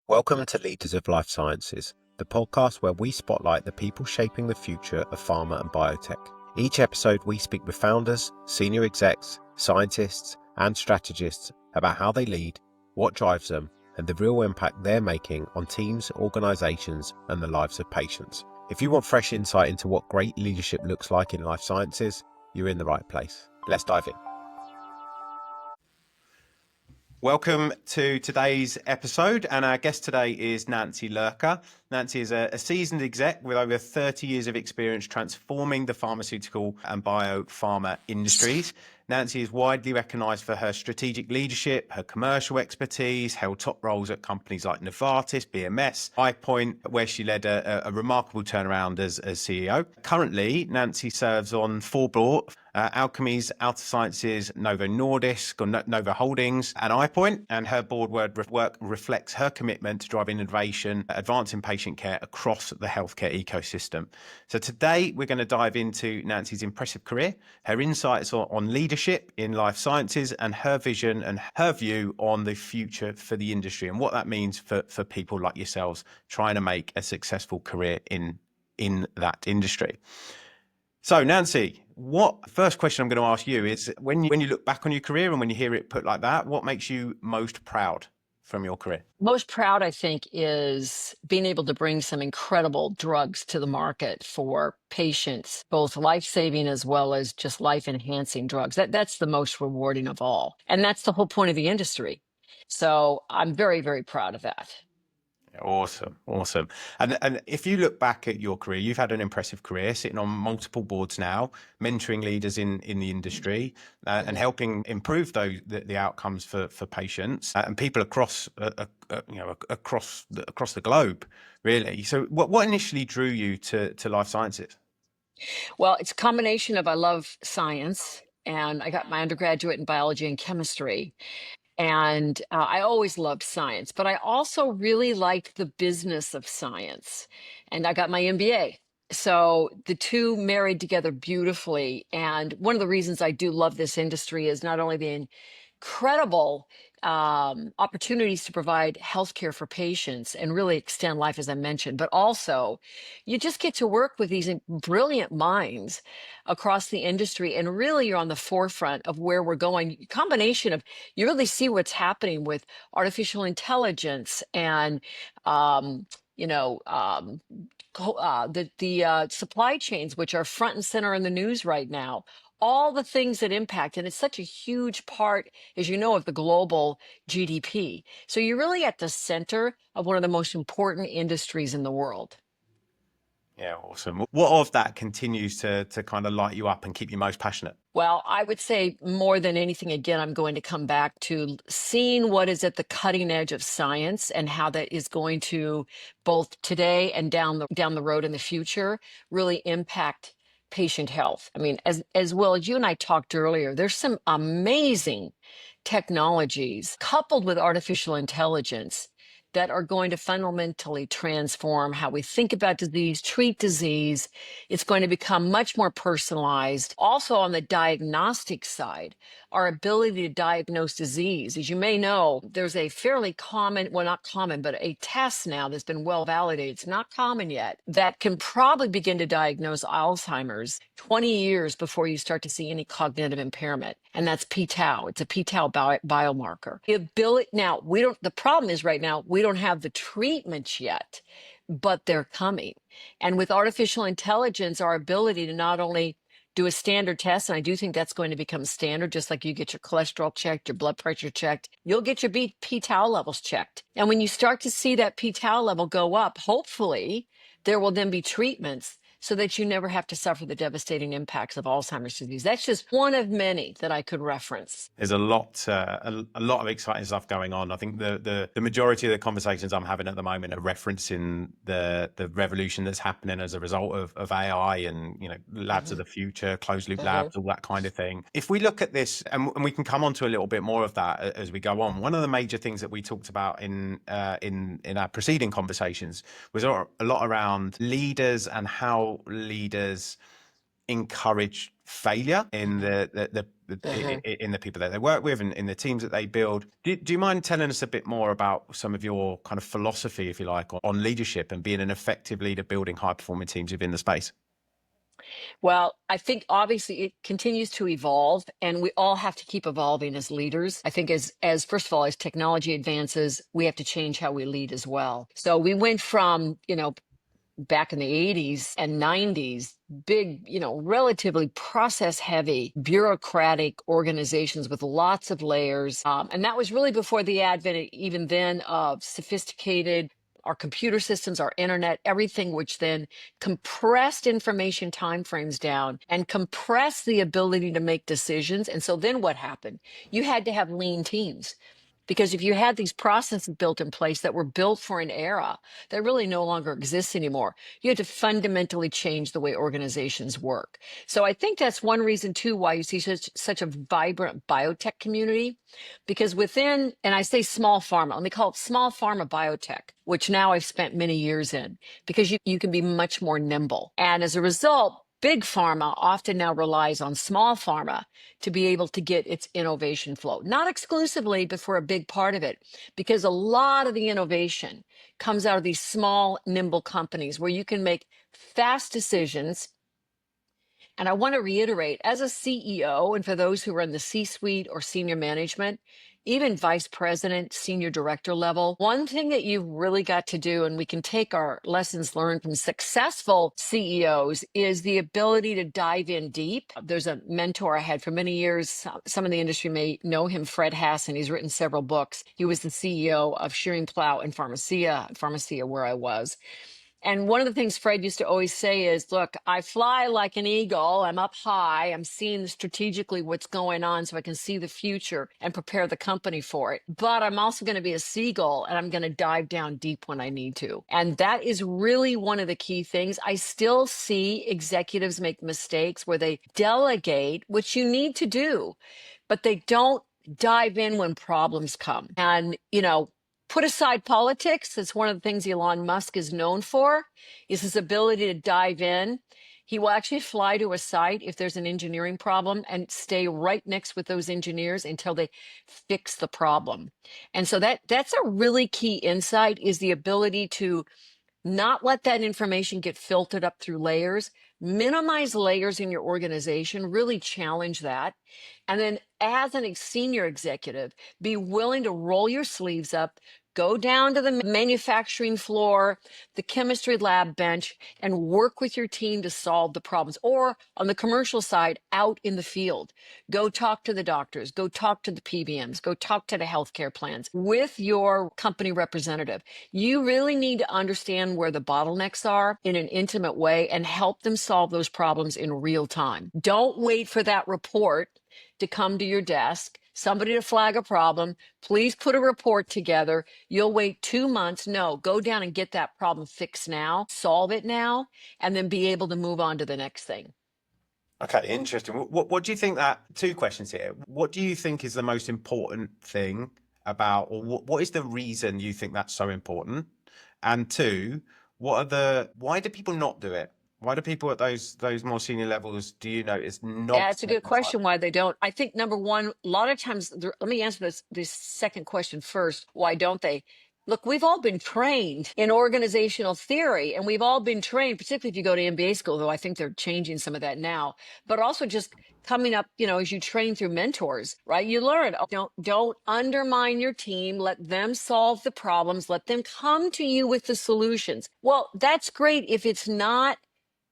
Welcome to Leaders of Life Sciences, the podcast where we spotlight the people shaping the future of pharma and biotech. Each episode, we speak with founders, senior execs, scientists, and strategists about how they lead, what drives them, and the real impact they're making on teams, organizations, and the lives of patients. If you want fresh insight into what great leadership looks like in life sciences, you're in the right place. Let's dive in. Welcome to today's episode, and our guest today is Nancy Lurker. Nancy is a seasoned exec with over 30 years of experience transforming the pharmaceutical and biopharma industries. Nancy is widely recognised for her strategic leadership, her commercial expertise, held top roles at companies like Novartis, BMS, iPoint, where she led a remarkable turnaround as CEO. Currently, Nancy serves on 4 boards, Alchemies, Alta Sciences, Novo Nordisk, or Novo Holdings, and iPoint, and her board work reflects her commitment to driving innovation, advancing patient care across the healthcare ecosystem. So today we're going to dive into Nancy's impressive career, her insights on leadership in life sciences, and her vision and her view on the future for the industry and what that means for people like yourselves trying to make a successful career in that industry. So, Nancy, first question I'm going to ask you is when you look back on your career and when you hear it put like that, what makes you most proud from your career? Most proud, I think, is being able to bring some incredible drugs to the market for patients, both life-saving as well as just life-enhancing drugs. That's the most rewarding of all. And that's the whole point of the industry. So I'm very, very proud of that. Awesome. And if you look back at your career, you've had an impressive career, sitting on multiple boards now, mentoring leaders in the industry, and helping improve the outcomes for patients and people across across the globe, really. So, what initially drew you to life sciences? Well, it's a combination of I love science, and I got my undergraduate in biology and chemistry. And I always loved science, but I also really liked the business of science. And I got my MBA. So the two married together beautifully. And one of the reasons I do love this industry is not only the incredible opportunities to provide healthcare for patients and really extend life, as I mentioned, but also you just get to work with these brilliant minds across the industry, and really you're on the forefront of where we're going. Combination of you really see what's happening with artificial intelligence and you know the supply chains, which are front and center in the news right now, all the things that impact, and it's such a huge part, as you know, of the global GDP. So you're really at the center of one of the most important industries in the world. Yeah, awesome. What of that continues to kind of light you up and keep you most passionate? Well, I would say more than anything, again, I'm going to come back to seeing what is at the cutting edge of science and how that is going to both today and down the road in the future really impact patient health. I mean, as well as you and I talked earlier, there's some amazing technologies coupled with artificial intelligence that are going to fundamentally transform how we think about disease, treat disease. It's going to become much more personalized. Also, on the diagnostic side, our ability to diagnose disease. As you may know, there's a fairly common, well, not common, but a test now that's been well validated. It's not common yet, that can probably begin to diagnose Alzheimer's 20 years before you start to see any cognitive impairment. And that's p-tau. It's a p-tau biomarker. The ability, now, the problem is right now, we don't have the treatments yet, but they're coming. And with artificial intelligence, our ability to not only do a standard test, and I do think that's going to become standard, just like you get your cholesterol checked, your blood pressure checked, you'll get your p-tau levels checked. And when you start to see that p-tau level go up, hopefully there will then be treatments so that you never have to suffer the devastating impacts of Alzheimer's disease. That's just one of many that I could reference. There's a lot of exciting stuff going on. I think the majority of the conversations I'm having at the moment are referencing the revolution that's happening as a result of AI and labs of the future, closed loop labs, all that kind of thing. If we look at this, and we can come on to a little bit more of that as we go on. One of the major things that we talked about in our preceding conversations was a lot around leaders and how leaders encourage failure in Hmm. in the people that they work with and in the teams that they build. Do you mind telling us a bit more about some of your kind of philosophy, if you like, on leadership and being an effective leader, building high performing teams within the space? Well, I think obviously it continues to evolve, and we all have to keep evolving as leaders. I think as first of all, as technology advances, we have to change how we lead as well. So we went from, back in the 80s and 90s, big, relatively process heavy, bureaucratic organizations with lots of layers. And that was really before the advent, even then, of sophisticated. Our computer systems, our internet, everything, which then compressed information timeframes down and compressed the ability to make decisions. And so then what happened? You had to have lean teams. Because if you had these processes built in place that were built for an era that really no longer exists anymore, you had to fundamentally change the way organizations work. So I think that's one reason too why you see such a vibrant biotech community. Because within, and I say small pharma, let me call it small pharma biotech, which now I've spent many years in, because you can be much more nimble. And as a result, big pharma often now relies on small pharma to be able to get its innovation flow. Not exclusively, but for a big part of it, because a lot of the innovation comes out of these small, nimble companies where you can make fast decisions. And I want to reiterate, as a CEO, and for those who are in the C-suite or senior management, even vice president, senior director level, one thing that you've really got to do, and we can take our lessons learned from successful CEOs, is the ability to dive in deep. There's a mentor I had for many years. Some in the industry may know him, Fred Hassan. He's written several books. He was the CEO of Shearing Plow and Pharmacia, where I was. And one of the things Fred used to always say is, look, I fly like an eagle. I'm up high. I'm seeing strategically what's going on so I can see the future and prepare the company for it. But I'm also going to be a seagull and I'm going to dive down deep when I need to. And that is really one of the key things. I still see executives make mistakes where they delegate, which you need to do, but they don't dive in when problems come. And, put aside politics. That's one of the things Elon Musk is known for, is his ability to dive in. He will actually fly to a site if there's an engineering problem and stay right next with those engineers until they fix the problem. And so that's a really key insight, is the ability to not let that information get filtered up through layers, minimize layers in your organization, really challenge that. And then as a senior executive, be willing to roll your sleeves up, go down to the manufacturing floor, the chemistry lab bench, and work with your team to solve the problems. Or on the commercial side, out in the field, go talk to the doctors, go talk to the PBMs, go talk to the healthcare plans with your company representative. You really need to understand where the bottlenecks are in an intimate way and help them solve those problems in real time. Don't wait for that report to come to your desk, somebody to flag a problem. Please put a report together. You'll wait 2 months. No, go down and get that problem fixed now, solve it now, and then be able to move on to the next thing. Okay, interesting. What do you think that, two questions here. What do you think is the most important thing about, or what is the reason you think that's so important? And two, why do people not do it? Why do people at those more senior levels, do you notice, Yeah, not it's a take good the time? question why they don't. I think number one, a lot of times, let me answer this second question first. Why don't they? Look, we've all been trained in organizational theory, and we've all been trained, particularly if you go to MBA school, though I think they're changing some of that now, but also just coming up, as you train through mentors, right? You learn, oh, don't undermine your team. Let them solve the problems. Let them come to you with the solutions. Well, that's great if it's not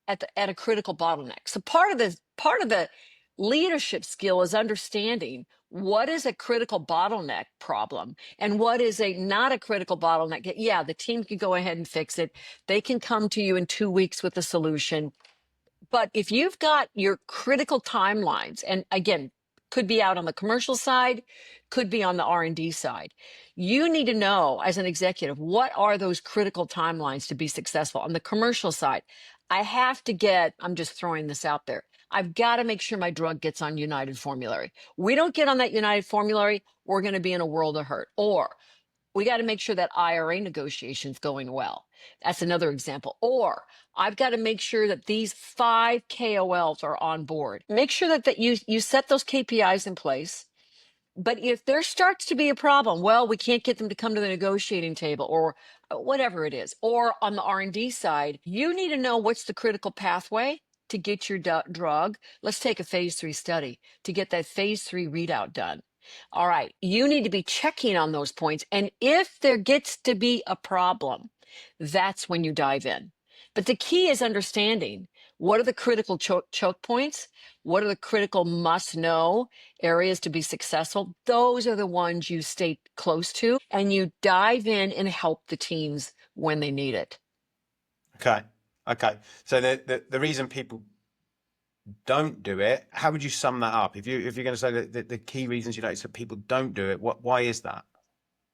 at a critical bottleneck. So part of the leadership skill is understanding what is a critical bottleneck problem and what is a not a critical bottleneck. Yeah, the team can go ahead and fix it. They can come to you in 2 weeks with a solution. But if you've got your critical timelines, and again, could be out on the commercial side, could be on the R&D side, you need to know as an executive, what are those critical timelines to be successful? On the commercial side, I'm just throwing this out there, I've got to make sure my drug gets on United formulary. We don't get on that United formulary, we're going to be in a world of hurt. Or We got to make sure that IRA negotiation's going well. That's another example. Or I've got to make sure that these 5 KOLs are on board. Make sure that you set those KPIs in place. But if there starts to be a problem, well, we can't get them to come to the negotiating table, or whatever it is. Or on the R&D side, you need to know what's the critical pathway to get your drug. Let's take a phase 3 study to get that phase 3 readout done. All right, you need to be checking on those points. And if there gets to be a problem, that's when you dive in. But the key is understanding what are the critical choke points? What are the critical must know areas to be successful? Those are the ones you stay close to and you dive in and help the teams when they need it. Okay. Okay. So the reason people don't do it, how would you sum that up? If you're going to say that the key reasons you notice that people don't do it, why is that?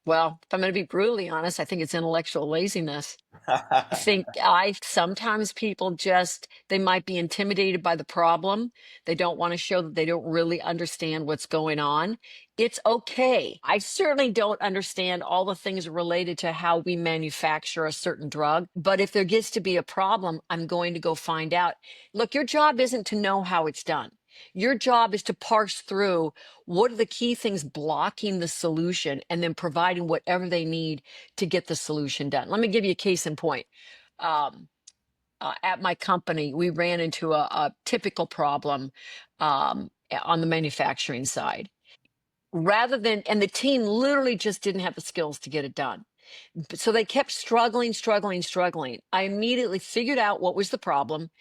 Well, if I'm going to be brutally honest, I think it's intellectual laziness. I sometimes people just, they might be intimidated by the problem. They don't want to show that they don't really understand what's going on. It's okay. I certainly don't understand all the things related to how we manufacture a certain drug, but if there gets to be a problem, I'm going to go find out. Look, your job isn't to know how it's done. Your job is to parse through what are the key things blocking the solution and then providing whatever they need to get the solution done. Let me give you a case in point. Um, at my company, we ran into a typical problem on the manufacturing side. And the team literally just didn't have the skills to get it done. So they kept struggling. I immediately figured out what was the problem,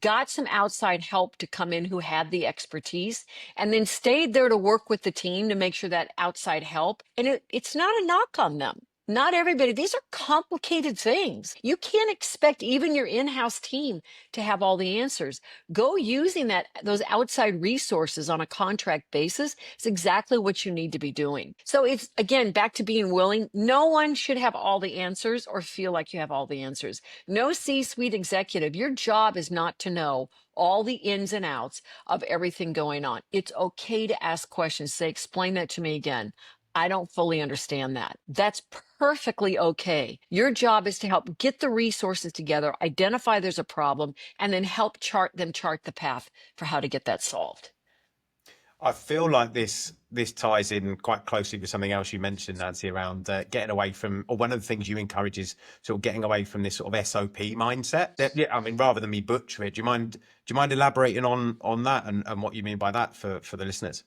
got some outside help to come in who had the expertise, and then stayed there to work with the team to make sure that outside help. And it's not a knock on them. Not everybody, these are complicated things. You can't expect even your in-house team to have all the answers. Go using those outside resources on a contract basis is exactly what you need to be doing. So it's, again, back to being willing. No one should have all the answers or feel like you have all the answers. No C-suite executive, your job is not to know all the ins and outs of everything going on. It's okay to ask questions. Say, explain that to me again. I don't fully understand that. That's perfectly okay. Your job is to help get the resources together, identify there's a problem, and then help chart the path for how to get that solved. I feel like this ties in quite closely with something else you mentioned, Nancy, around getting away from, or one of the things you encourage is sort of getting away from this sort of SOP mindset. Yeah, I mean, rather than me butcher it, do you mind elaborating on that and what you mean by that for the listeners?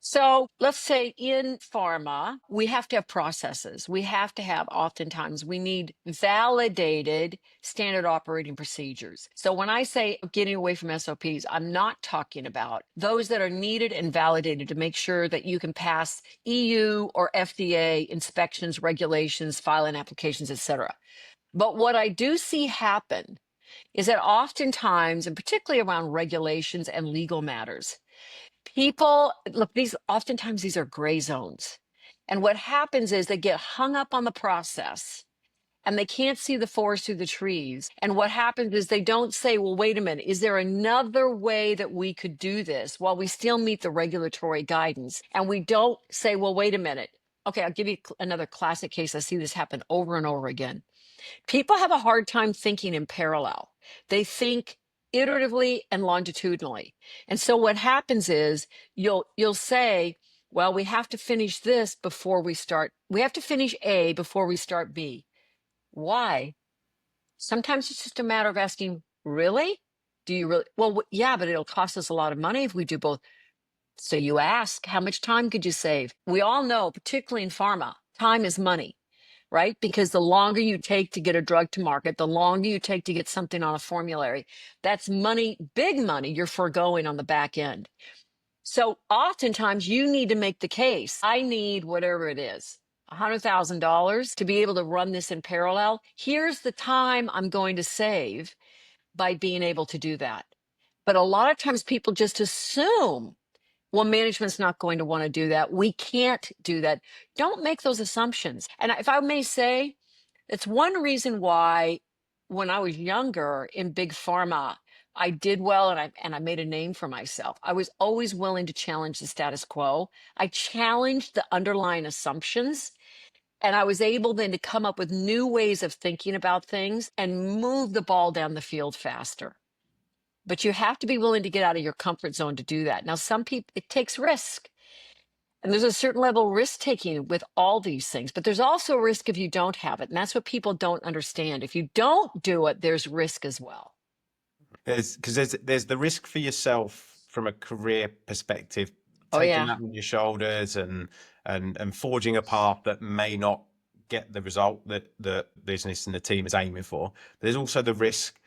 So let's say in pharma, we have to have processes. Oftentimes, we need validated standard operating procedures. So when I say getting away from SOPs, I'm not talking about those that are needed and validated to make sure that you can pass EU or FDA inspections, regulations, filing applications, et cetera. But what I do see happen is that oftentimes, and particularly around regulations and legal matters, people look, these are gray zones. And what happens is they get hung up on the process and they can't see the forest through the trees. And what happens is they don't say, well, wait a minute, is there another way that we could do this while we still meet the regulatory guidance? And we don't say, well, wait a minute. Okay, I'll give you another classic case. I see this happen over and over again. People have a hard time thinking in parallel. They think iteratively and longitudinally. And so what happens is you'll say, well, we have to finish this before we start. We have to finish A before we start B. Why? Sometimes it's just a matter of asking, really? Do you really? Well, yeah, but it'll cost us a lot of money if we do both. So you ask, how much time could you save? We all know, particularly in pharma, time is money, right? Because the longer you take to get a drug to market, the longer you take to get something on a formulary, that's money, big money you're foregoing on the back end. So oftentimes you need to make the case. I need whatever it is, $100,000 to be able to run this in parallel. Here's the time I'm going to save by being able to do that. But a lot of times people just assume, well, management's not going to want to do that. We can't do that. Don't make those assumptions. And if I may say, it's one reason why when I was younger in big pharma, I did well and I made a name for myself. I was always willing to challenge the status quo. I challenged the underlying assumptions. And I was able then to come up with new ways of thinking about things and move the ball down the field faster. But you have to be willing to get out of your comfort zone to do that. Now, some people, it takes risk. And there's a certain level of risk taking with all these things, but there's also risk if you don't have it. And that's what people don't understand. If you don't do it, there's risk as well. There's the risk for yourself from a career perspective, Oh, taking yeah. that on your shoulders and forging a path that may not get the result that the business and the team is aiming for. But there's also the risk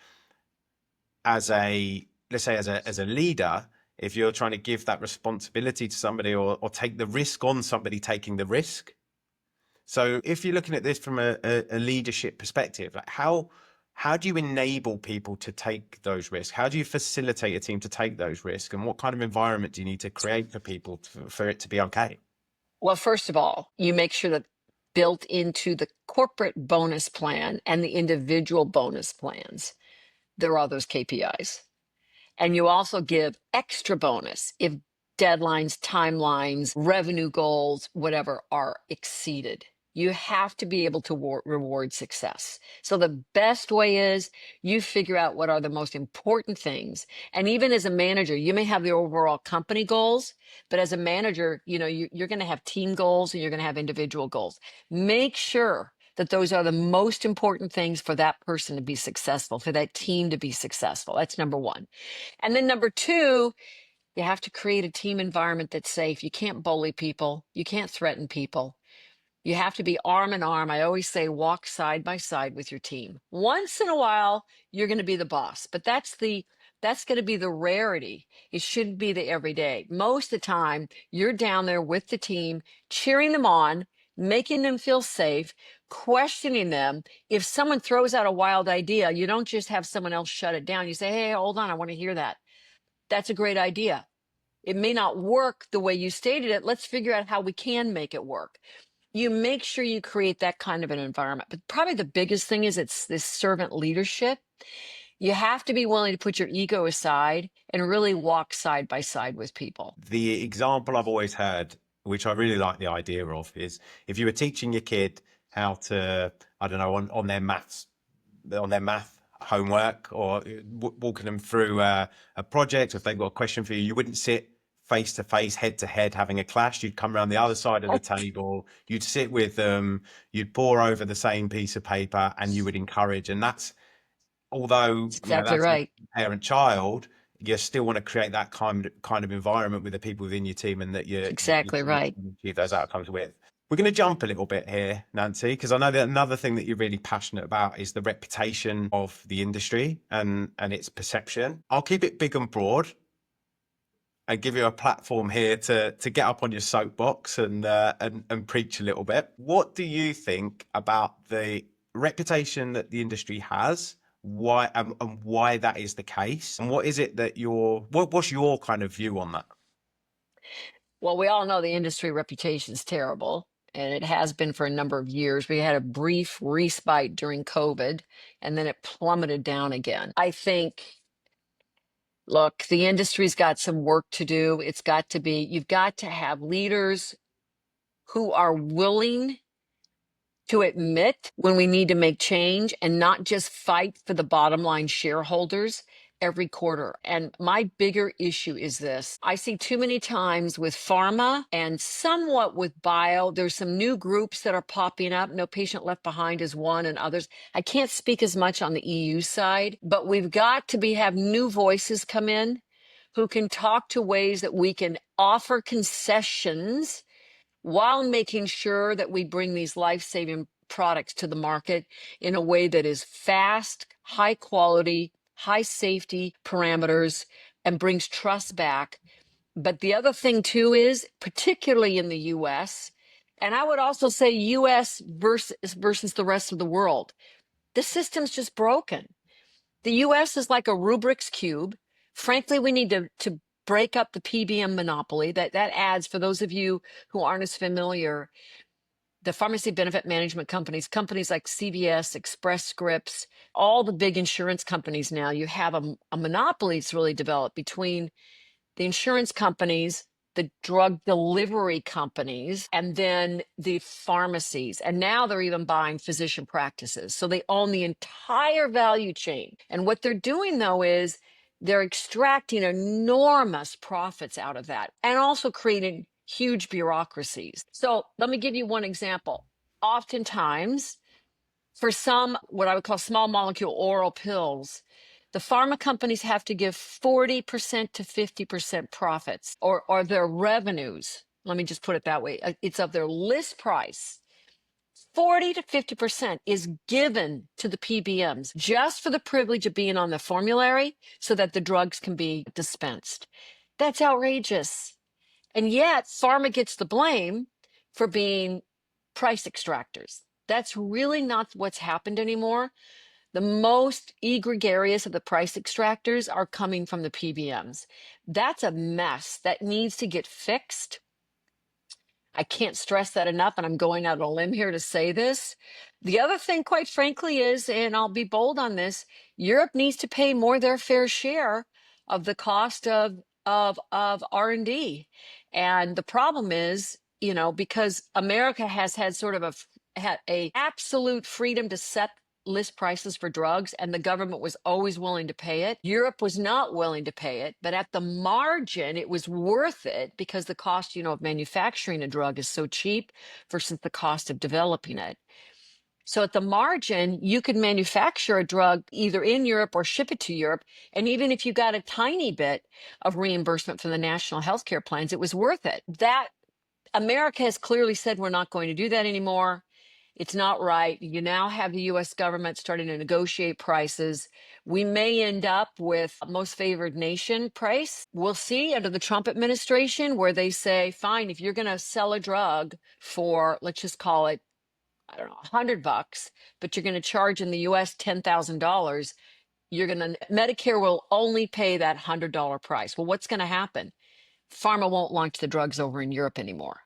as a, let's say, as a leader, if you're trying to give that responsibility to somebody or take the risk on somebody taking the risk. So if you're looking at this from a leadership perspective, like how do you enable people to take those risks? How do you facilitate a team to take those risks? And what kind of environment do you need to create for people for it to be okay? Well, first of all, you make sure that built into the corporate bonus plan and the individual bonus plans, there are those KPIs. And you also give extra bonus if deadlines, timelines, revenue goals, whatever are exceeded. You have to be able to reward success. So the best way is you figure out what are the most important things. And even as a manager, you may have the overall company goals, but as a manager, you're going to have team goals and you're going to have individual goals. Make sure that those are the most important things for that person to be successful, for that team to be successful. That's number one. And then number two, you have to create a team environment that's safe. You can't bully people. You can't threaten people. You have to be arm in arm. I always say walk side by side with your team. Once in a while, you're going to be the boss, but that's going to be the rarity. It shouldn't be the everyday. Most of the time, you're down there with the team, cheering them on, making them feel safe, questioning them. If someone throws out a wild idea, you don't just have someone else shut it down. You say, hey, hold on, I want to hear that. That's a great idea. It may not work the way you stated it. Let's figure out how we can make it work. You make sure you create that kind of an environment. But probably the biggest thing is it's this servant leadership. You have to be willing to put your ego aside and really walk side by side with people. The example I've always heard, which I really like the idea of, is if you were teaching your kid how to, I don't know, on their math homework, or walking them through a project, or if they've got a question for you, you wouldn't sit face to face, head to head, having a clash. You'd come around the other side of the table, you'd sit with them, you'd pore over the same piece of paper, and you would encourage. And that's, although That's exactly that's right. parent child, you still want to create that kind of environment with the people within your team, and that That's you're exactly trying right. to achieve those outcomes with. We're going to jump a little bit here, Nancy, because I know that another thing that you're really passionate about is the reputation of the industry and its perception. I'll keep it big and broad and give you a platform here to get up on your soapbox and preach a little bit. What do you think about the reputation that the industry has? Why and why that is the case? And what is it that what's your kind of view on that? Well, we all know the industry reputation is terrible, and it has been for a number of years. We had a brief respite during COVID, and then it plummeted down again. I think, look, the industry's got some work to do. You've got to have leaders who are willing to admit when we need to make change and not just fight for the bottom line shareholders every quarter. And my bigger issue is this. I see too many times with pharma and somewhat with bio, there's some new groups that are popping up. No Patient Left Behind is one, and others. I can't speak as much on the EU side, but we've got to have new voices come in who can talk to ways that we can offer concessions while making sure that we bring these life-saving products to the market in a way that is fast, high quality, high safety parameters, and brings trust back. But the other thing too is, particularly in the US, and I would also say US versus the rest of the world, the system's just broken. The US is like a Rubik's Cube. Frankly, we need to break up the PBM monopoly. That adds, for those of you who aren't as familiar, the pharmacy benefit management companies like CVS, Express Scripts, all the big insurance companies now, you have a monopoly that's really developed between the insurance companies the drug delivery companies, and then the pharmacies. And now they're even buying physician practices. So they own the entire value chain. And what they're doing, though, is they're extracting enormous profits out of that and also creating huge bureaucracies. So let me give you one example. Oftentimes, for some, what I would call small molecule oral pills, the pharma companies have to give 40% to 50% profits or their revenues. Let me just put it that way. It's of their list price. 40 to 50% is given to the PBMs just for the privilege of being on the formulary so that the drugs can be dispensed. That's outrageous. And yet, pharma gets the blame for being price extractors. That's really not what's happened anymore. The most egregious of the price extractors are coming from the PBMs. That's a mess that needs to get fixed. I can't stress that enough, and I'm going out on a limb here to say this. The other thing, quite frankly, is, and I'll be bold on this, Europe needs to pay more their fair share of the cost of R&D. And the problem is, because America has had sort of had a absolute freedom to set list prices for drugs, and the government was always willing to pay it. Europe was not willing to pay it, but at the margin, it was worth it because the cost, of manufacturing a drug is so cheap versus the cost of developing it. So at the margin, you could manufacture a drug either in Europe or ship it to Europe. And even if you got a tiny bit of reimbursement from the national healthcare plans, it was worth it. That America has clearly said we're not going to do that anymore. It's not right. You now have the US government starting to negotiate prices. We may end up with a most favored nation price. We'll see under the Trump administration where they say, fine, if you're going to sell a drug for, let's just call it, I don't know, $100, but you're going to charge in the US $10,000, Medicare will only pay that $100 price. Well, what's going to happen? Pharma won't launch the drugs over in Europe anymore.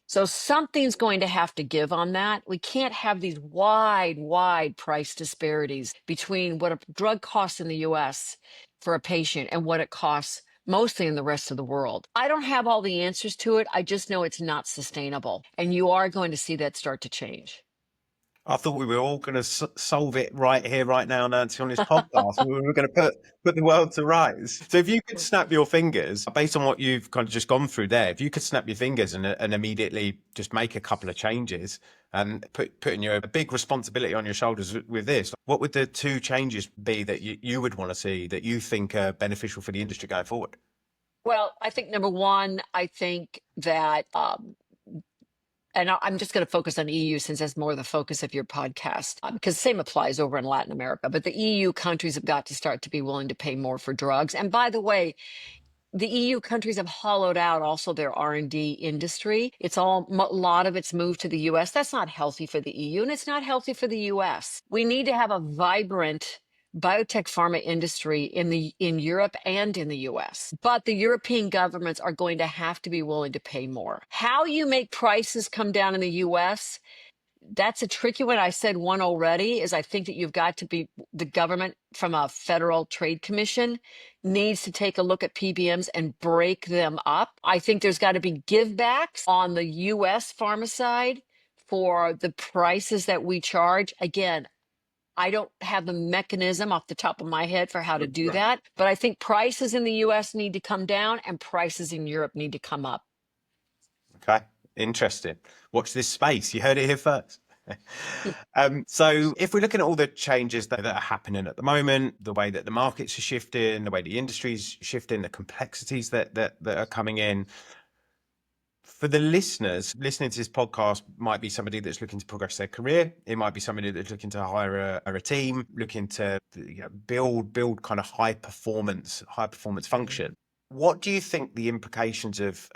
So something's going to have to give on that. We can't have these wide price disparities between what a drug costs in the US for a patient and what it costs mostly in the rest of the world. I don't have all the answers to it. I just know it's not sustainable. And you are going to see that start to change. I thought we were all going to solve it right here, right now, Nancy, on this podcast. We were going to put the world to rights. So if you could snap your fingers, based on what you've kind of just gone through there, if you could snap your fingers and immediately just make a couple of changes and putting a big responsibility on your shoulders with this, what would the two changes be that you would want to see that you think are beneficial for the industry going forward? Well, I think number one, I think that and I'm just going to focus on EU since that's more the focus of your podcast, because the same applies over in Latin America. But the EU countries have got to start to be willing to pay more for drugs. And by the way, the EU countries have hollowed out also their R&D industry. A lot of it's moved to the US. That's not healthy for the EU, and it's not healthy for the US. We need to have a vibrant biotech pharma industry in Europe and in the US. But the European governments are going to have to be willing to pay more. How you make prices come down in the US, that's a tricky one. I said one already, is I think that you've got to be, the government from a federal trade commission needs to take a look at PBMs and break them up. I think there's got to be give backs on the US pharma side for the prices that we charge. Again, I don't have the mechanism off the top of my head for how to do that, but I think prices in the US need to come down and prices in Europe need to come up. Okay, interesting. Watch this space. You heard it here first. So if we're looking at all the changes that are happening at the moment, the way that the markets are shifting, the way the industry's shifting, the complexities that are coming in, for the listeners listening to this podcast might be somebody that's looking to progress their career. It might be somebody that's looking to hire a team, looking to build kind of high performance function. What do you think the implications of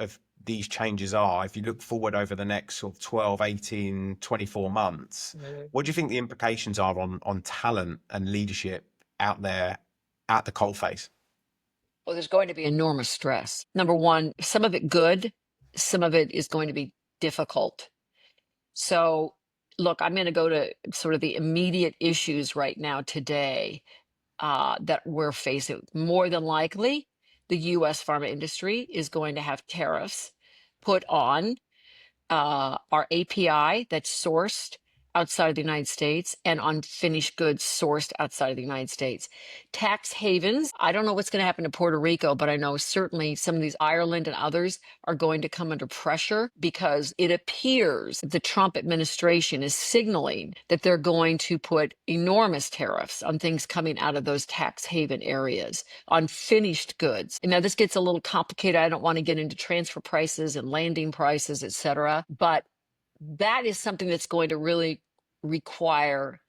these changes are if you look forward over the next sort of 12, 18, 24 months? What do you think the implications are on talent and leadership out there at the coalface? Well, there's going to be enormous stress. Number one, some of it good, some of it is going to be difficult. So, look, I'm going to go to sort of the immediate issues right now today that we're facing. More than likely, the US pharma industry is going to have tariffs put on our API that's sourced outside of the United States and on finished goods sourced outside of the United States. Tax havens, I don't know what's going to happen to Puerto Rico, but I know certainly some of these Ireland and others are going to come under pressure because it appears that the Trump administration is signaling that they're going to put enormous tariffs on things coming out of those tax haven areas on finished goods. And now this gets a little complicated. I don't want to get into transfer prices and landing prices, et cetera, but that is something that's going to really require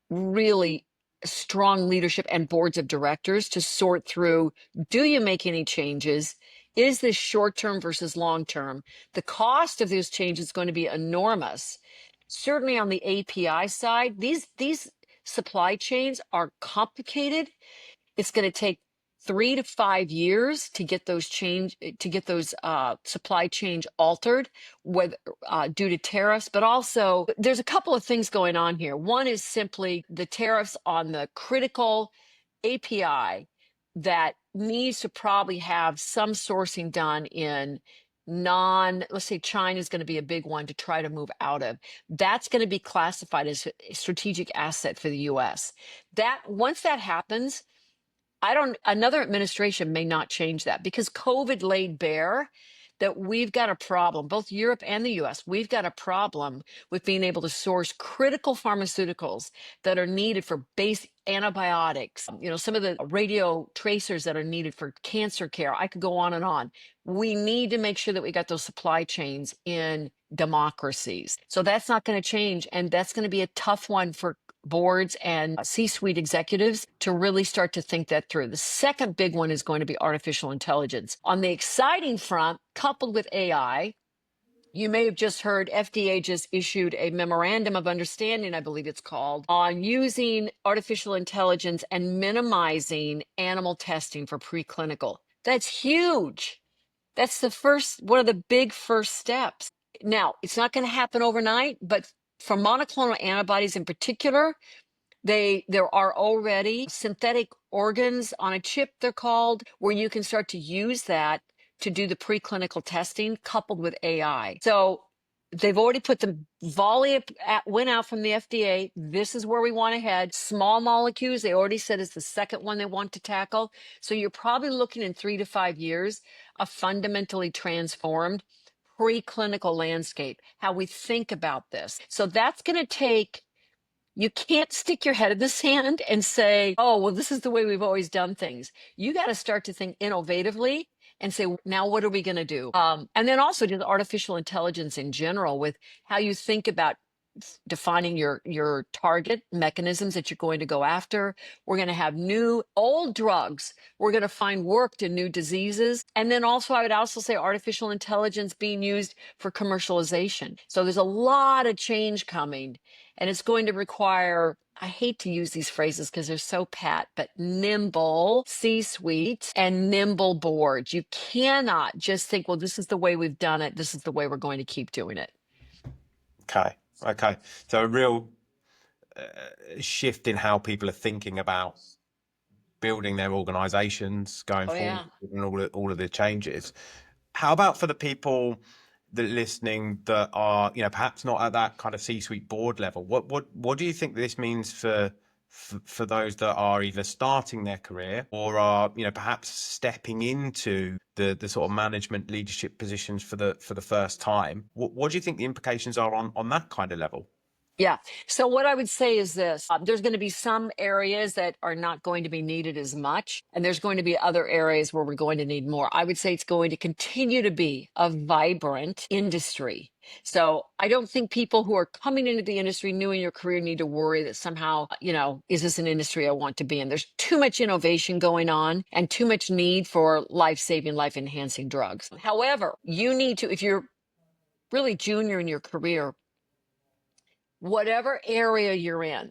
really strong leadership and boards of directors to sort through, do you make any changes? Is this short term versus long term? The cost of those changes is going to be enormous. Certainly on the API side, these supply chains are complicated. It's going to take 3 to 5 years to get those supply chains altered, whether due to tariffs. But also, there's a couple of things going on here. One is simply the tariffs on the critical API that needs to probably have some sourcing done in let's say China is going to be a big one to try to move out of. That's going to be classified as a strategic asset for the US. That once that happens, another administration may not change that because COVID laid bare that we've got a problem, both Europe and the US, we've got a problem with being able to source critical pharmaceuticals that are needed for base antibiotics, some of the radio tracers that are needed for cancer care. I could go on and on. We need to make sure that we got those supply chains in democracies. So that's not going to change. And that's going to be a tough one for boards and C-suite executives to really start to think that through. The second big one is going to be artificial intelligence. On the exciting front, coupled with AI, you may have just heard FDA just issued a memorandum of understanding, I believe it's called, on using artificial intelligence and minimizing animal testing for preclinical. That's huge. That's one of the big first steps. Now, it's not going to happen overnight, but for monoclonal antibodies in particular, there are already synthetic organs on a chip, they're called, where you can start to use that to do the preclinical testing coupled with AI. So they've already put the volley went out from the FDA. This is where we want to head. Small molecules, they already said is the second one they want to tackle. So you're probably looking in 3 to 5 years, a fundamentally transformed preclinical landscape, how we think about this. So that's going to take, you can't stick your head in the sand and say, oh, well, this is the way we've always done things. You got to start to think innovatively and say, now what are we going to do? And then also just artificial intelligence in general with how you think about defining your target mechanisms that you're going to go after. We're going to have old drugs. We're going to find work to new diseases. And then also, I would also say artificial intelligence being used for commercialization. So there's a lot of change coming, and it's going to require, I hate to use these phrases because they're so pat, but nimble C-suites and nimble boards. You cannot just think, well, this is the way we've done it. This is the way we're going to keep doing it. Okay. So a real shift in how people are thinking about building their organizations going forward and all of the changes. How about for the people that are listening that are, perhaps not at that kind of C-suite board level? What do you think this means for those that are either starting their career or are, perhaps stepping into the sort of management leadership positions for the first time? What do you think the implications are on that kind of level? Yeah. So what I would say is this, there's going to be some areas that are not going to be needed as much, and there's going to be other areas where we're going to need more. I would say it's going to continue to be a vibrant industry. So I don't think people who are coming into the industry new in your career need to worry that somehow, is this an industry I want to be in? There's too much innovation going on and too much need for life-saving, life-enhancing drugs. However, you need to, if you're really junior in your career, whatever area you're in,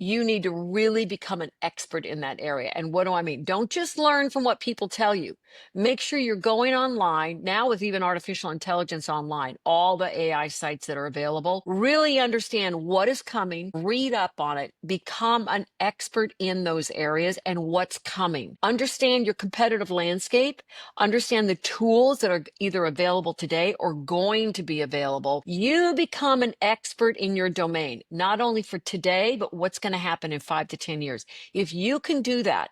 you need to really become an expert in that area. And what do I mean? Don't just learn from what people tell you. Make sure you're going online now with even artificial intelligence online, all the AI sites that are available. Really understand what is coming, read up on it, become an expert in those areas and what's coming. Understand your competitive landscape, understand the tools that are either available today or going to be available. You become an expert in your domain, not only for today, but what's going to happen in 5 to 10 years. If you can do that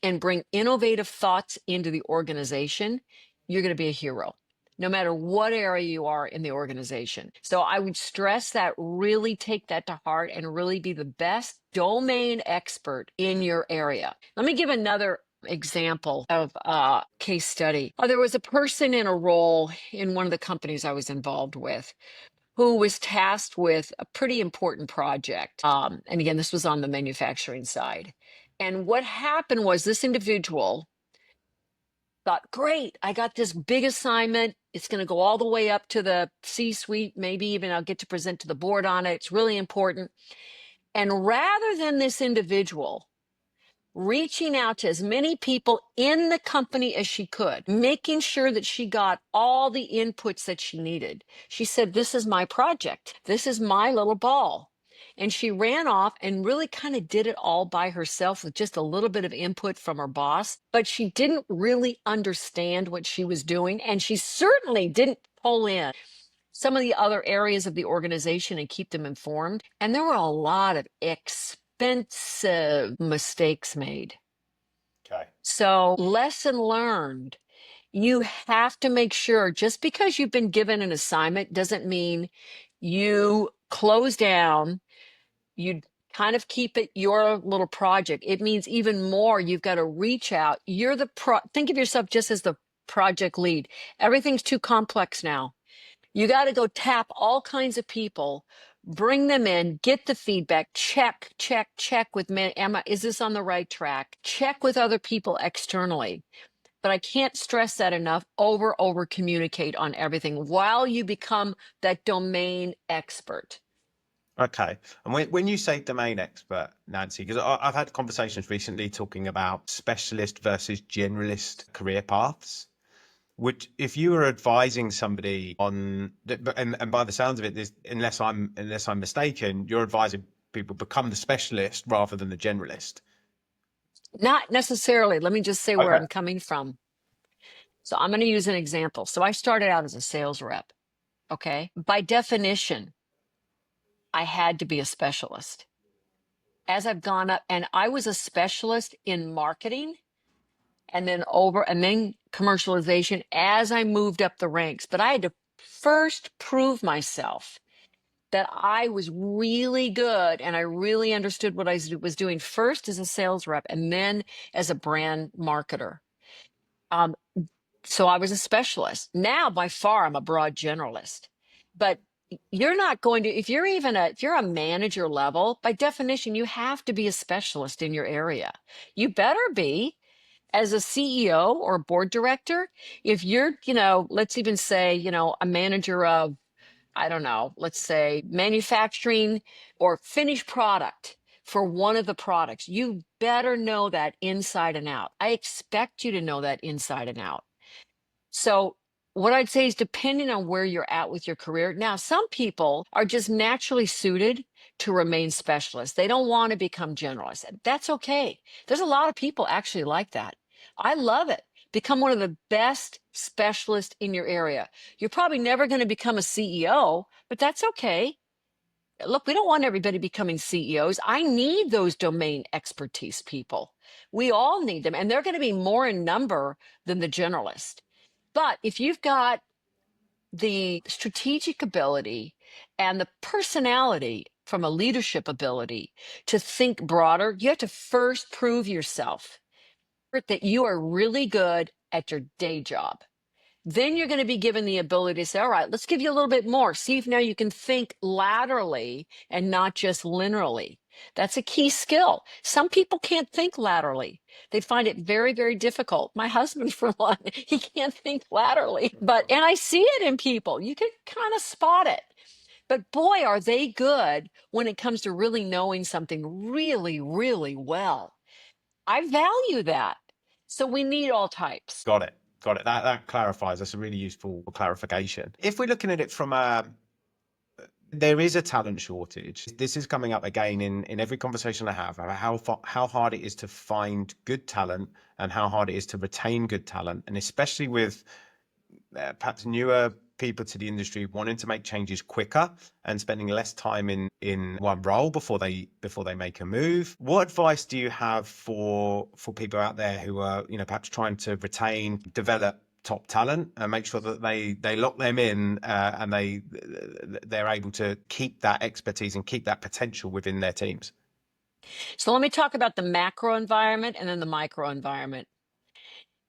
and bring innovative thoughts into the organization, you're going to be a hero, no matter what area you are in the organization. So I would stress that, really take that to heart and really be the best domain expert in your area. Let me give another example of a case study. There was a person in a role in one of the companies I was involved with who was tasked with a pretty important project. And again, this was on the manufacturing side. And what happened was this individual thought, great, I got this big assignment. It's going to go all the way up to the C-suite. Maybe even I'll get to present to the board on it. It's really important. And rather than this individual reaching out to as many people in the company as she could, making sure that she got all the inputs that she needed, she said, this is my project. This is my little ball. And she ran off and really kind of did it all by herself with just a little bit of input from her boss. But she didn't really understand what she was doing. And she certainly didn't pull in some of the other areas of the organization and keep them informed. And there were a lot of expensive mistakes made. Okay. So, lesson learned. You have to make sure, just because you've been given an assignment doesn't mean you close down, you kind of keep it your little project. It means even more, you've got to reach out. You're think of yourself just as the project lead. Everything's too complex now. You got to go tap all kinds of people, bring them in, get the feedback, check with me. Is this on the right track? Check with other people externally. But I can't stress that enough. Over communicate on everything while you become that domain expert. Okay. And when you say domain expert, Nancy, because I've had conversations recently talking about specialist versus generalist career paths. Would, if you were advising somebody on, and by the sounds of it, unless I'm mistaken, you're advising people become the specialist rather than the generalist. Not necessarily. Let me just say where Okay. I'm coming from. So I'm going to use an example. So I started out as a sales rep. Okay. By definition, I had to be a specialist. As I've gone up, and I was a specialist in marketing and then commercialization as I moved up the ranks. But I had to first prove myself that I was really good and I really understood what I was doing first as a sales rep and then as a brand marketer. Um, so I was a specialist. Now, by far, I'm a broad generalist. But you're not going to, if you're a manager level, by definition, you have to be a specialist in your area. You better be. As a CEO or board director, if you're, let's even say, a manager of, I don't know, let's say manufacturing or finished product for one of the products, you better know that inside and out. I expect you to know that inside and out. So what I'd say is, depending on where you're at with your career. Now, some people are just naturally suited to remain specialists. They don't want to become generalists. That's okay. There's a lot of people actually like that. I love it. Become one of the best specialists in your area. You're probably never going to become a CEO, but that's okay. Look, we don't want everybody becoming CEOs. I need those domain expertise people. We all need them, and they're going to be more in number than the generalist. But if you've got the strategic ability and the personality from a leadership ability to think broader, you have to first prove yourself that you are really good at your day job. Then you're going to be given the ability to say, all right, let's give you a little bit more. See if now you can think laterally and not just linearly. That's a key skill. Some people can't think laterally. They find it very, very difficult. My husband, for one, he can't think laterally, and I see it in people. You can kind of spot it. But boy, are they good when it comes to really knowing something really, really well. I value that. So we need all types. Got it. Got it. That clarifies. That's a really useful clarification. If we're looking at it from a, there is a talent shortage. This is coming up again in every conversation I have about how hard it is to find good talent and how hard it is to retain good talent, and especially with perhaps newer people to the industry wanting to make changes quicker and spending less time in one role before they make a move. What advice do you have for people out there who are, perhaps trying to retain, develop top talent and make sure that they lock them in, and they're able to keep that expertise and keep that potential within their teams? So let me talk about the macro environment and then the micro environment.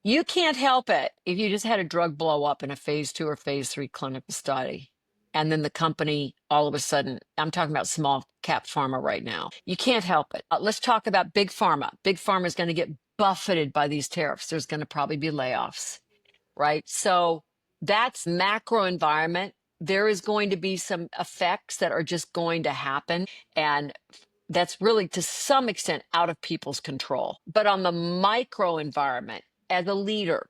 You can't help it if you just had a drug blow up in a phase 2 or phase 3 clinical study. And then the company, all of a sudden, I'm talking about small cap pharma right now. You can't help it. Let's talk about big pharma. Big pharma is going to get buffeted by these tariffs. There's going to probably be layoffs, right? So that's macro environment. There is going to be some effects that are just going to happen. And that's really to some extent out of people's control. But on the micro environment, as a leader,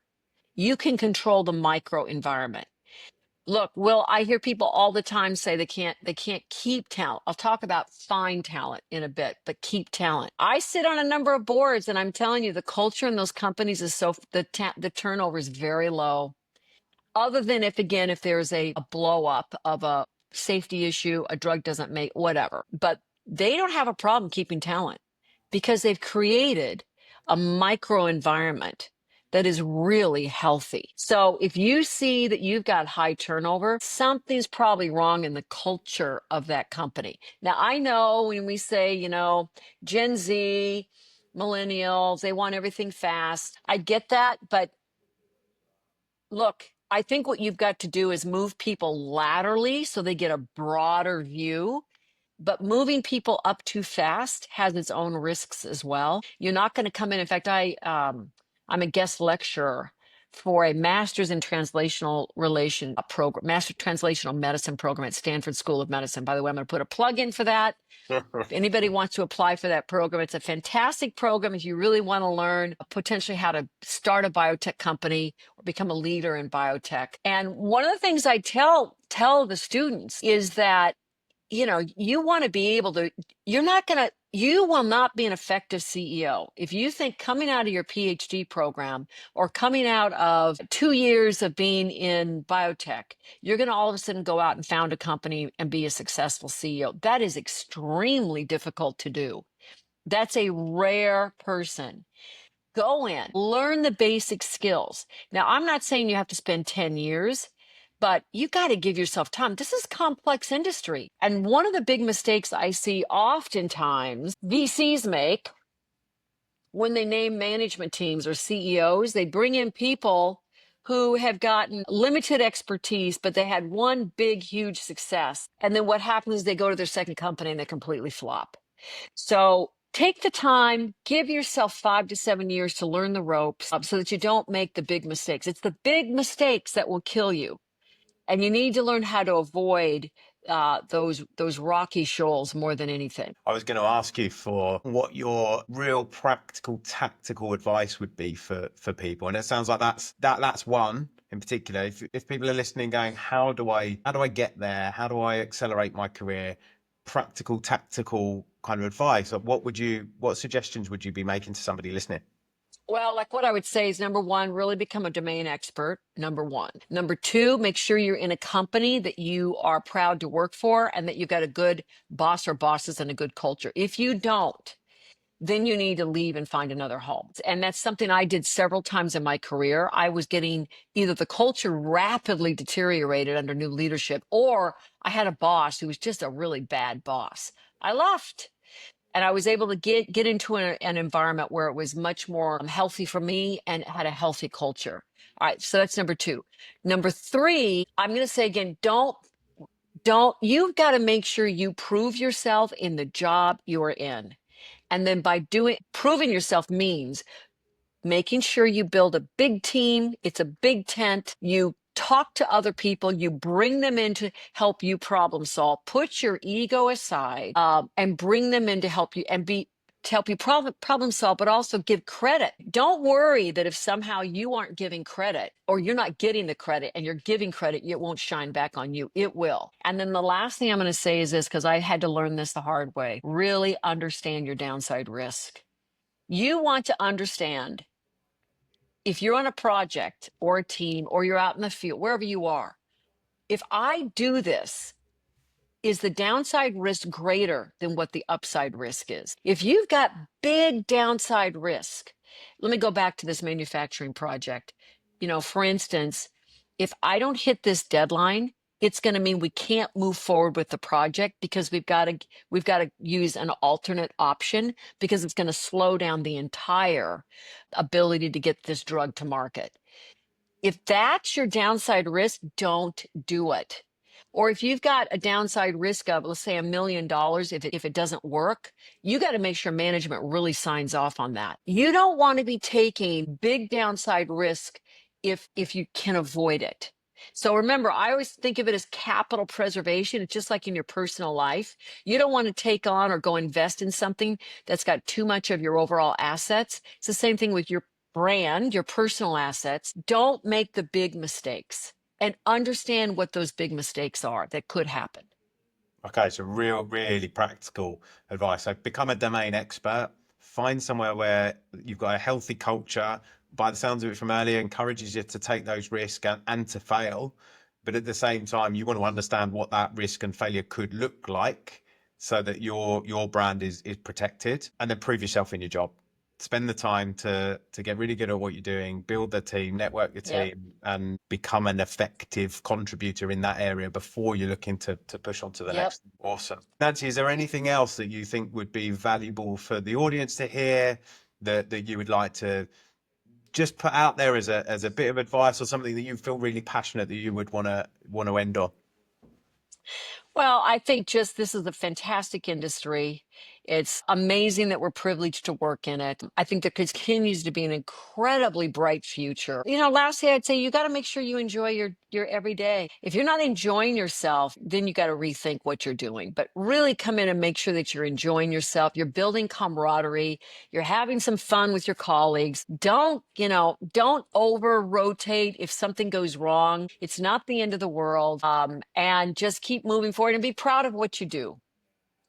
you can control the micro environment. Look, Will, I hear people all the time say they can't keep talent. I'll talk about find talent in a bit, but keep talent. I sit on a number of boards and I'm telling you the culture in those companies is the turnover is very low. Other than if there's a blow up of a safety issue, a drug doesn't make whatever. But they don't have a problem keeping talent because they've created a micro environment that is really healthy. So if you see that you've got high turnover, something's probably wrong in the culture of that company. Now, I know when we say, Gen Z, millennials, they want everything fast. I get that, but look, I think what you've got to do is move people laterally so they get a broader view. But moving people up too fast has its own risks as well. You're not going to come in. In fact, I'm a guest lecturer for a master's in translational relation program, master translational medicine program at Stanford School of Medicine. By the way, I'm going to put a plug in for that. If anybody wants to apply for that program, it's a fantastic program if you really want to learn potentially how to start a biotech company or become a leader in biotech. And one of the things I tell the students is that you want to be able to, you will not be an effective CEO if you think coming out of your PhD program or coming out of 2 years of being in biotech, you're going to all of a sudden go out and found a company and be a successful CEO. That is extremely difficult to do. That's a rare person. Go in, learn the basic skills. Now, I'm not saying you have to spend 10 years, but you got to give yourself time. This is complex industry. And one of the big mistakes I see oftentimes VCs make when they name management teams or CEOs, they bring in people who have gotten limited expertise, but they had one big, huge success. And then what happens is they go to their second company and they completely flop. So take the time, give yourself 5 to 7 years to learn the ropes so that you don't make the big mistakes. It's the big mistakes that will kill you. And you need to learn how to avoid those rocky shoals more than anything. I was going to ask you for what your real practical, tactical advice would be for people, and it sounds like that's one in particular. If people are listening, going, how do I get there? How do I accelerate my career? Practical, tactical kind of advice. What suggestions would you be making to somebody listening? Well, like what I would say is number one, really become a domain expert. Number one. Number two, make sure you're in a company that you are proud to work for and that you've got a good boss or bosses and a good culture. If you don't, then you need to leave and find another home. And that's something I did several times in my career. I was getting either the culture rapidly deteriorated under new leadership, or I had a boss who was just a really bad boss. I left. And I was able to get into an environment where it was much more healthy for me and had a healthy culture. All right, so that's number two. Number three, I'm going to say again, you've got to make sure you prove yourself in the job you're in. And then proving yourself means making sure you build a big team. It's a big tent. You talk to other people, you bring them in to help you problem solve, put your ego aside, and bring them in to help you and to help you problem solve, but also give credit. Don't worry that if somehow you aren't giving credit or you're not getting the credit and you're giving credit, it won't shine back on you. It will. And then the last thing I'm going to say is this, because I had to learn this the hard way: really understand your downside risk. You want to understand, if you're on a project or a team or you're out in the field, wherever you are, if I do this, is the downside risk greater than what the upside risk is? If you've got big downside risk, let me go back to this manufacturing project. For instance, if I don't hit this deadline, it's going to mean we can't move forward with the project because we've got to use an alternate option, because it's going to slow down the entire ability to get this drug to market. If that's your downside risk, don't do it. Or if you've got a downside risk of, let's say, $1 million, if it doesn't work, you got to make sure management really signs off on that. You don't want to be taking big downside risk if you can avoid it. So remember, I always think of it as capital preservation. It's just like in your personal life. You don't want to take on or go invest in something that's got too much of your overall assets. It's the same thing with your brand, your personal assets. Don't make the big mistakes, and understand what those big mistakes are that could happen. Okay, so really practical advice. So become a domain expert, find somewhere where you've got a healthy culture, by the sounds of it from earlier, encourages you to take those risks and to fail. But at the same time, you want to understand what that risk and failure could look like so that your brand is protected, and then prove yourself in your job. Spend the time to get really good at what you're doing, build the team, network your Yep. team, and become an effective contributor in that area before you're looking to push on to the Yep. next. Awesome. Nancy, is there anything else that you think would be valuable for the audience to hear, that you would like to just put out there as a bit of advice, or something that you feel really passionate that you would want to end on? Well, I think just this is a fantastic industry. It's amazing that we're privileged to work in it. I think there continues to be an incredibly bright future. Lastly, I'd say you got to make sure you enjoy your everyday. If you're not enjoying yourself, then you got to rethink what you're doing. But really come in and make sure that you're enjoying yourself. You're building camaraderie. You're having some fun with your colleagues. Don't over rotate if something goes wrong. It's not the end of the world. And just keep moving forward and be proud of what you do.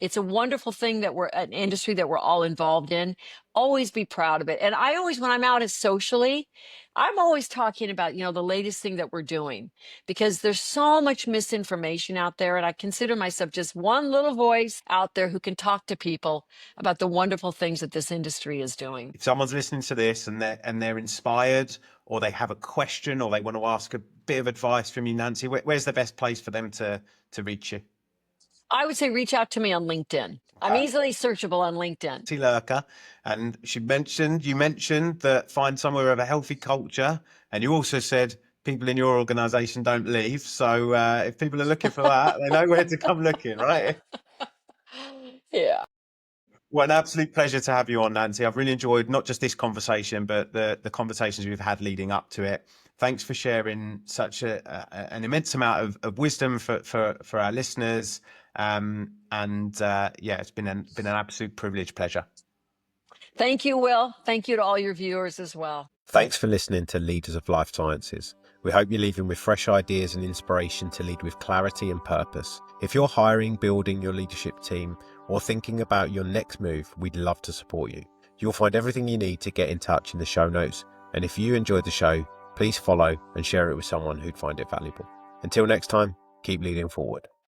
It's a wonderful thing that we're an industry that we're all involved in. Always be proud of it. And I always, when I'm out socially, I'm always talking about, the latest thing that we're doing, because there's so much misinformation out there. And I consider myself just one little voice out there who can talk to people about the wonderful things that this industry is doing. If someone's listening to this and they're inspired, or they have a question, or they want to ask a bit of advice from you, Nancy, where's the best place for them to reach you? I would say reach out to me on LinkedIn. I'm easily searchable on LinkedIn. Lurker, and you mentioned that find somewhere of a healthy culture, and you also said people in your organization don't leave. So if people are looking for that, they know where to come looking, right? Yeah. Well, an absolute pleasure to have you on, Nancy. I've really enjoyed not just this conversation, but the conversations we've had leading up to it. Thanks for sharing such an immense amount of wisdom for our listeners. Yeah, it's been an absolute privilege, pleasure. Thank you, Will. Thank you to all your viewers as well. Thanks for listening to Leaders of Life Sciences. We hope you're leaving with fresh ideas and inspiration to lead with clarity and purpose. If you're hiring, building your leadership team, or thinking about your next move, we'd love to support you. You'll find everything you need to get in touch in the show notes. And if you enjoyed the show, please follow and share it with someone who'd find it valuable. Until next time, keep leading forward.